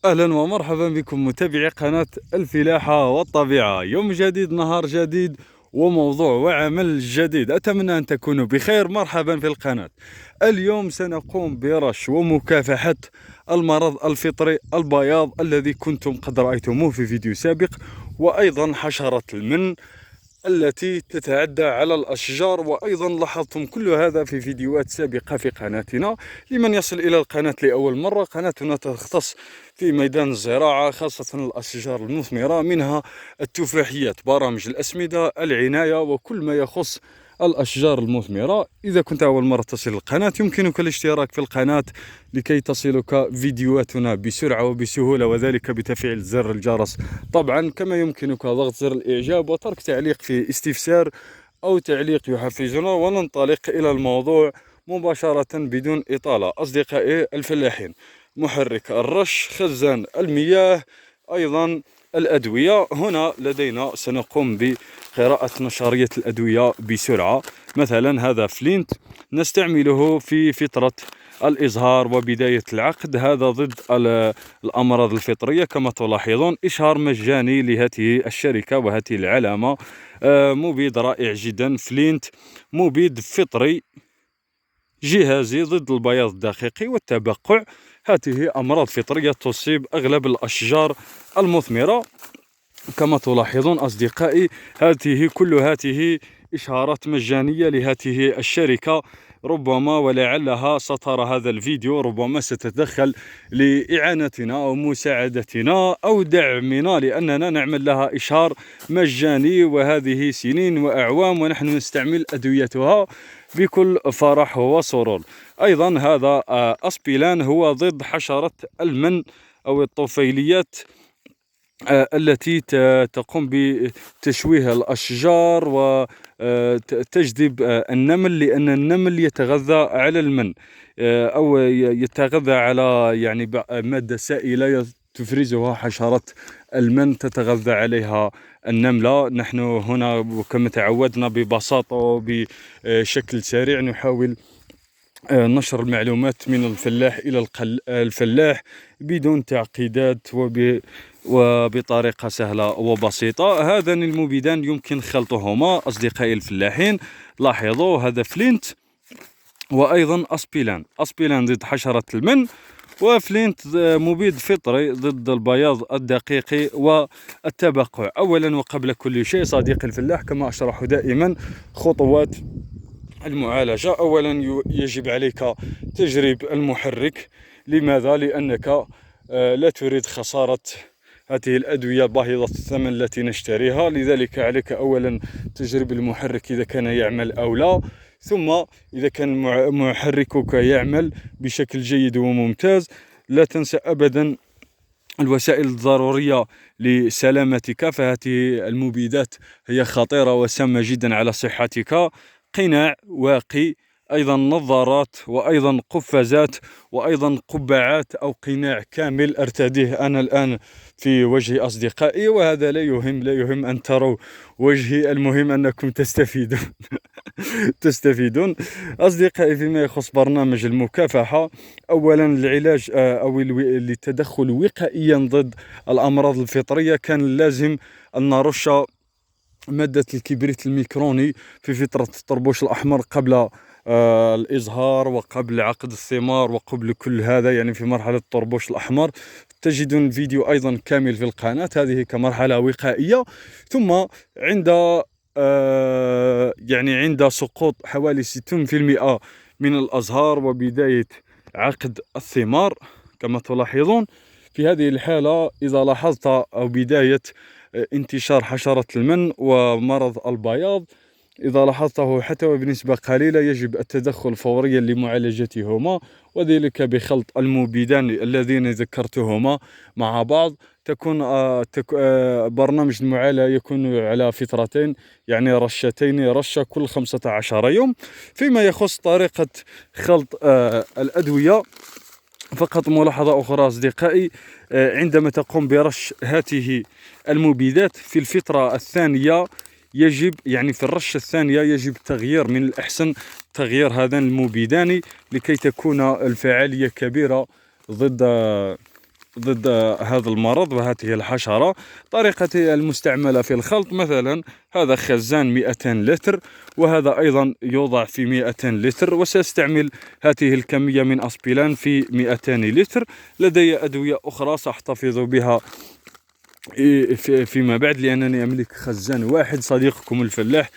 أهلا ومرحبا بكم متابعي قناة الفلاحة والطبيعة. يوم جديد، نهار جديد، وموضوع وعمل جديد. أتمنى أن تكونوا بخير. مرحبا في القناة. اليوم سنقوم برش ومكافحة المرض الفطري البياض الذي كنتم قد رأيتموه في فيديو سابق، وأيضا حشرة المن التي تتعدى على الأشجار، وأيضا لاحظتم كل هذا في فيديوهات سابقة في قناتنا. لمن يصل إلى القناة لأول مرة، قناتنا تختص في ميدان الزراعة، خاصة الأشجار المثمرة، منها التفاحيات، برامج الأسمدة، العناية، وكل ما يخص الأشجار المثمرة. إذا كنت أول مرة تصل القناة، يمكنك الاشتراك في القناة لكي تصلك فيديوهاتنا بسرعة وبسهولة، وذلك بتفعيل زر الجرس طبعا. كما يمكنك ضغط زر الإعجاب وترك تعليق في استفسار أو تعليق يحفزنا، وننطلق إلى الموضوع مباشرة بدون إطالة. أصدقائي الفلاحين، محرك الرش، خزان المياه، أيضا الأدوية. هنا لدينا سنقوم بقراءة نشرية الأدوية بسرعة. مثلا هذا فلينت، نستعمله في فترة الإزهار وبداية العقد، هذا ضد الأمراض الفطرية. كما تلاحظون، إشهار مجاني لهذه الشركة وهذه العلامة. مبيد رائع جدا، فلينت، مبيد فطري جهازي ضد البياض الدقيقي والتبقع. هذه أمراض فطرية تصيب أغلب الأشجار المثمرة. كما تلاحظون أصدقائي، هذه إشهارات مجانية لهذه الشركة. ربما ولعلها سترى هذا الفيديو، ربما ستتدخل لإعانتنا أو مساعدتنا أو دعمنا، لأننا نعمل لها إشهار مجاني، وهذه سنين وأعوام ونحن نستعمل أدويتها بكل فرح وسرور. أيضا هذا أسبيلان، هو ضد حشرة المن أو الطفيليات التي تقوم بتشويه الأشجار وتجذب النمل، لأن النمل يتغذى على المن، أو يتغذى على يعني مادة سائلة تفرزها حشرة المن، تتغذى عليها النملة. نحن هنا كما تعودنا ببساطة وبشكل سريع نحاول نشر المعلومات من الفلاح إلى الفلاح بدون تعقيدات وبطريقة سهلة وبسيطة. هذان المبيدان يمكن خلطهما أصدقائي الفلاحين. لاحظوا، هذا فلينت وأيضا أسبيلان ضد حشرة المن، وفلينت مبيد فطري ضد البياض الدقيقي والتبقع. أولا وقبل كل شيء صديقي الفلاح، كما أشرح دائما خطوات المعالجة. أولا يجب عليك تجريب المحرك. لماذا؟ لأنك لا تريد خسارة هذه الأدوية باهظة الثمن التي نشتريها، لذلك عليك أولا تجريب المحرك إذا كان يعمل أو لا. ثم إذا كان محركك يعمل بشكل جيد وممتاز، لا تنسى أبدا الوسائل الضرورية لسلامتك، فهذه المبيدات هي خطيرة وسامة جدا على صحتك. قناع واقي، أيضا نظارات، وأيضا قفازات، وأيضا قبعات أو قناع كامل أرتديه أنا الآن في وجه أصدقائي، وهذا لا يهم أن تروا وجهي، المهم أنكم تستفيدون. تستفيدون أصدقائي. فيما يخص برنامج المكافحة، أولا العلاج أو للتدخل وقائيا ضد الأمراض الفطرية، كان لازم أن نرش مادة الكبريت الميكروني في فترة الطربوش الأحمر قبل الإزهار وقبل عقد الثمار وقبل كل هذا، يعني في مرحلة الطربوش الأحمر. تجدون الفيديو أيضا كامل في القناة، هذه كمرحلة وقائية. ثم عند عند سقوط حوالي 60% من الأزهار وبداية عقد الثمار، كما تلاحظون في هذه الحالة، إذا لاحظت أو بداية انتشار حشرة المن ومرض البياض، إذا لاحظته حتى وبنسبة قليلة، يجب التدخل فوريا لمعالجتهما، وذلك بخلط المبيدان الذين ذكرتهما مع بعض. تكون برنامج المعالجة يكون على فترتين، يعني رشتين، رشة كل 15 يوم. فيما يخص طريقة خلط الأدوية، فقط ملاحظة أخرى أصدقائي، عندما تقوم برش هذه المبيدات في الفترة الثانية، يجب يعني في الرشة الثانية يجب تغيير، من الأحسن تغيير هذان المبيدان لكي تكون الفعالية كبيرة ضد ضد هذا المرض وهذه الحشرة. طريقة المستعملة في الخلط مثلا هذا خزان 200 لتر وهذا أيضا يوضع في 200 لتر، وسأستعمل هذه الكمية من أسبيلان في 200 لتر. لدي أدوية أخرى سأحتفظ بها فيما بعد لأنني أملك خزان واحد. صديقكم الفلاح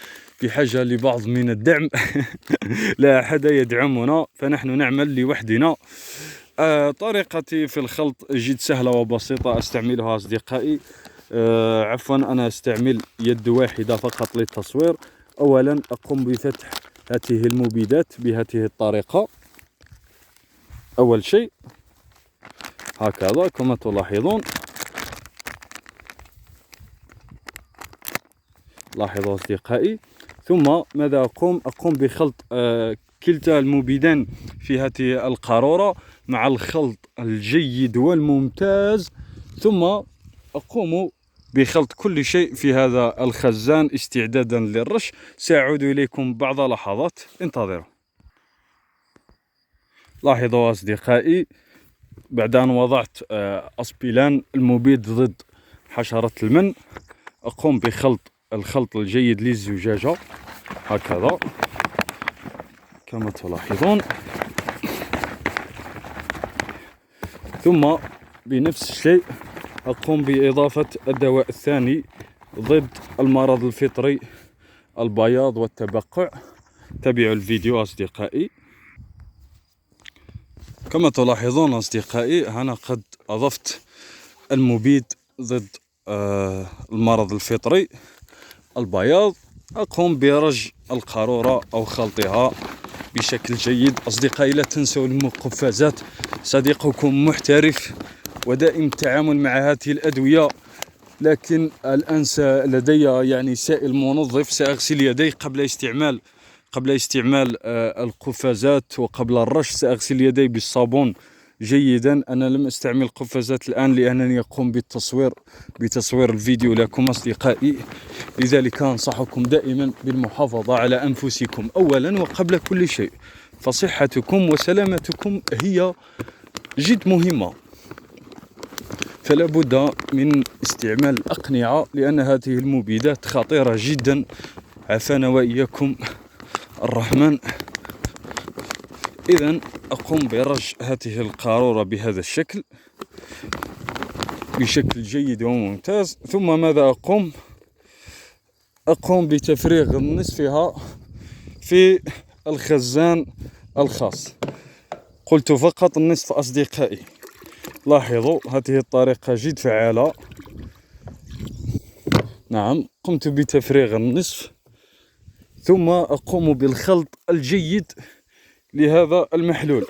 بحاجة لبعض من الدعم لا أحد يدعمنا فنحن نعمل لوحدنا. طريقتي في الخلط جد سهلة وبسيطة أستعملها أصدقائي. عفوا أنا أستعمل يد واحدة فقط للتصوير. أولا أقوم بفتح هذه المبيدات بهذه الطريقة. أول شيء هكذا كما تلاحظون، لاحظوا أصدقائي. ثم ماذا أقوم بخلط كلتا المبيدان في هذه القارورة مع الخلط الجيد والممتاز، ثم أقوم بخلط كل شيء في هذا الخزان استعدادا للرش. سأعود إليكم بعد لحظات، انتظروا. لاحظوا أصدقائي بعد أن وضعت أسبيلان المبيد ضد حشرة المن، أقوم بخلط الخلط الجيد للزجاجة هكذا كما تلاحظون. ثم بنفس الشيء أقوم بإضافة الدواء الثاني ضد المرض الفطري البياض والتبقع. تابعوا الفيديو أصدقائي. كما تلاحظون أصدقائي أنا قد أضفت المبيد ضد المرض الفطري البياض. أقوم برج القارورة أو خلطها بشكل جيد. أصدقائي لا تنسوا القفازات، صديقكم محترف ودائم التعامل مع هذه الأدوية، لكن الآن لدي يعني سائل منظف. سأغسل يدي قبل استعمال القفازات وقبل الرش. سأغسل يدي بالصابون جيدا. أنا لم أستعمل قفازات الآن لأنني أقوم بتصوير الفيديو لكم أصدقائي، لذلك أنصحكم دائما بالمحافظة على أنفسكم أولا وقبل كل شيء، فصحتكم وسلامتكم هي جد مهمة. فلا بد من استعمال الأقنعة لأن هذه المبيدات خطيرة جدا. عافانا وإياكم الرحمن. إذن أقوم برج هذه القارورة بهذا الشكل بشكل جيد وممتاز. ثم ماذا أقوم بتفريغ نصفها في الخزان الخاص. قلت فقط النصف أصدقائي. لاحظوا هذه الطريقة جد فعالة. نعم قمت بتفريغ النصف، ثم أقوم بالخلط الجيد لهذا المحلول.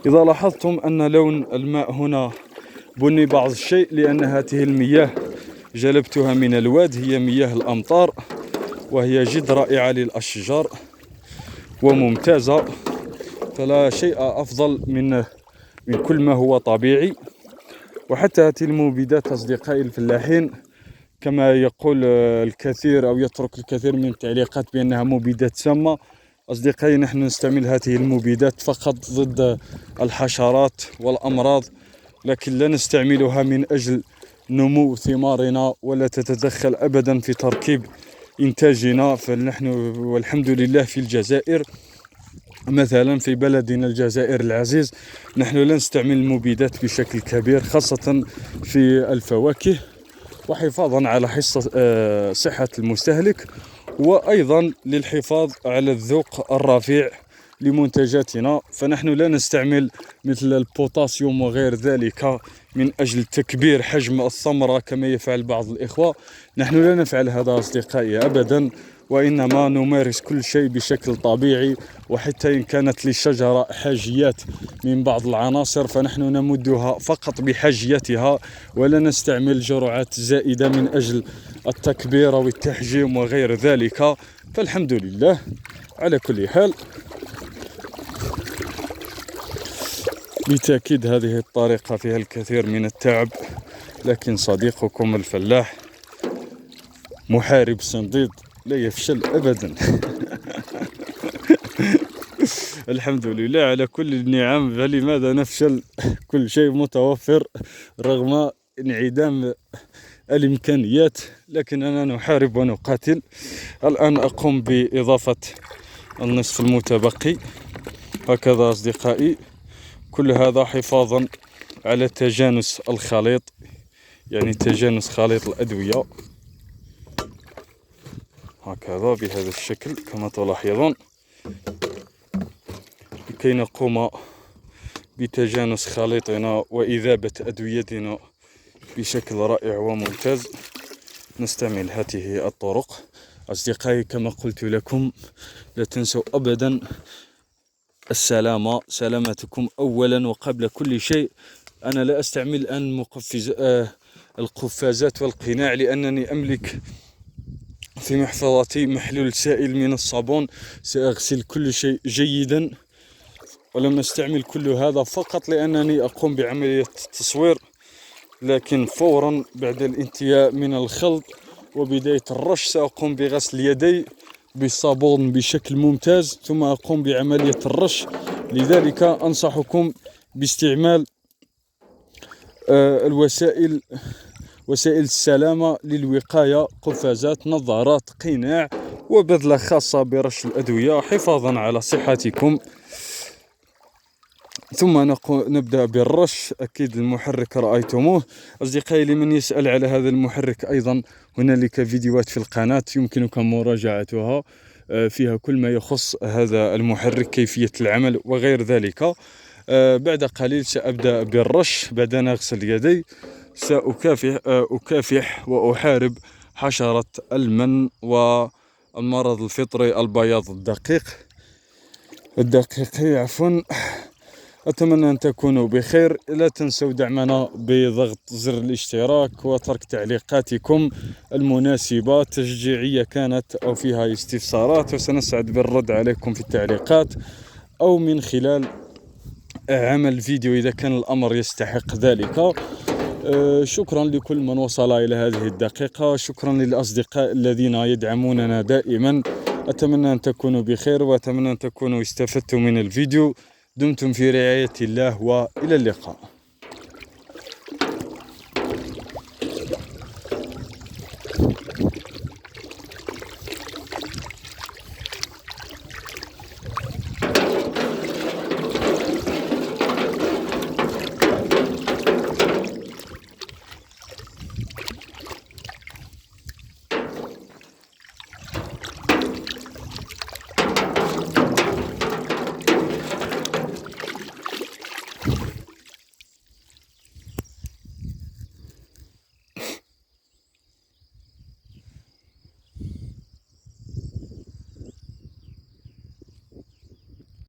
إذا لاحظتم أن لون الماء هنا بني بعض الشيء لأن هذه المياه جلبتها من الواد، هي مياه الأمطار وهي جد رائعة للأشجار وممتازة. فلا شيء أفضل من كل ما هو طبيعي. وحتى هذه المبيدات أصدقائي الفلاحين كما يقول الكثير أو يترك الكثير من التعليقات بأنها مبيدات سامة، أصدقائي نحن نستعمل هذه المبيدات فقط ضد الحشرات والأمراض، لكن لا نستعملها من أجل نمو ثمارنا ولا تتدخل أبدا في تركيب إنتاجنا. فنحن والحمد لله في الجزائر مثلا في بلدنا الجزائر العزيز نحن لا نستعمل المبيدات بشكل كبير، خاصة في الفواكه، وحفاظا على صحة المستهلك، وأيضا للحفاظ على الذوق الرفيع لمنتجاتنا. فنحن لا نستعمل مثل البوتاسيوم وغير ذلك من أجل تكبير حجم الثمرة كما يفعل بعض الإخوة. نحن لا نفعل هذا أصدقائي أبدا، وإنما نمارس كل شيء بشكل طبيعي. وحتى إن كانت للشجرة حاجيات من بعض العناصر فنحن نمدها فقط بحاجيتها، ولا نستعمل جرعات زائدة من أجل التكبير والتحجيم وغير ذلك. فالحمد لله على كل حال. بالتأكيد هذه الطريقة فيها الكثير من التعب، لكن صديقكم الفلاح محارب صنديد لا يفشل أبدا. الحمد لله على كل النعم، فلماذا نفشل؟ كل شيء متوفر رغم انعدام الإمكانيات، لكننا نحارب ونقاتل. الآن أقوم بإضافة النصف المتبقي هكذا أصدقائي، كل هذا حفاظا على تجانس الخليط، يعني تجانس خليط الأدوية هكذا بهذا الشكل كما تلاحظون، لكي نقوم بتجانس خليطنا وإذابة أدويتنا بشكل رائع وممتاز. نستعمل هذه الطرق أصدقائي. كما قلت لكم لا تنسوا أبدا سلامتكم أولا وقبل كل شيء. أنا لا أستعمل الآن القفازات والقناع، لأنني أملك في محفظتي محلول سائل من الصابون. سأغسل كل شيء جيدا، ولم أستعمل كل هذا فقط لأنني أقوم بعملية التصوير، لكن فورا بعد الانتهاء من الخلط وبداية الرش سأقوم بغسل يدي بالصابون بشكل ممتاز، ثم أقوم بعملية الرش. لذلك أنصحكم باستعمال وسائل السلامة للوقاية، قفازات، نظارات، قناع، وبذلة خاصة برش الأدوية حفاظا على صحتكم. ثم نبدأ بالرش. أكيد المحرك رأيتموه أصدقائي. لمن يسأل على هذا المحرك أيضا هنالك فيديوهات في القناة يمكنكم مراجعتها، فيها كل ما يخص هذا المحرك، كيفية العمل وغير ذلك. بعد قليل سأبدأ بالرش. بعد أن أغسل يدي سأكافح وأحارب حشرة المن والمرض الفطري البياض الدقيقي عفوا. أتمنى أن تكونوا بخير. لا تنسوا دعمنا بضغط زر الاشتراك وترك تعليقاتكم المناسبة، تشجيعية كانت أو فيها استفسارات، وسنسعد بالرد عليكم في التعليقات أو من خلال عمل فيديو إذا كان الأمر يستحق ذلك. شكرا لكل من وصل إلى هذه الدقيقة. شكرا للأصدقاء الذين يدعموننا دائما. أتمنى أن تكونوا بخير، وأتمنى أن تكونوا استفدتم من الفيديو. دمتم في رعاية الله، وإلى اللقاء.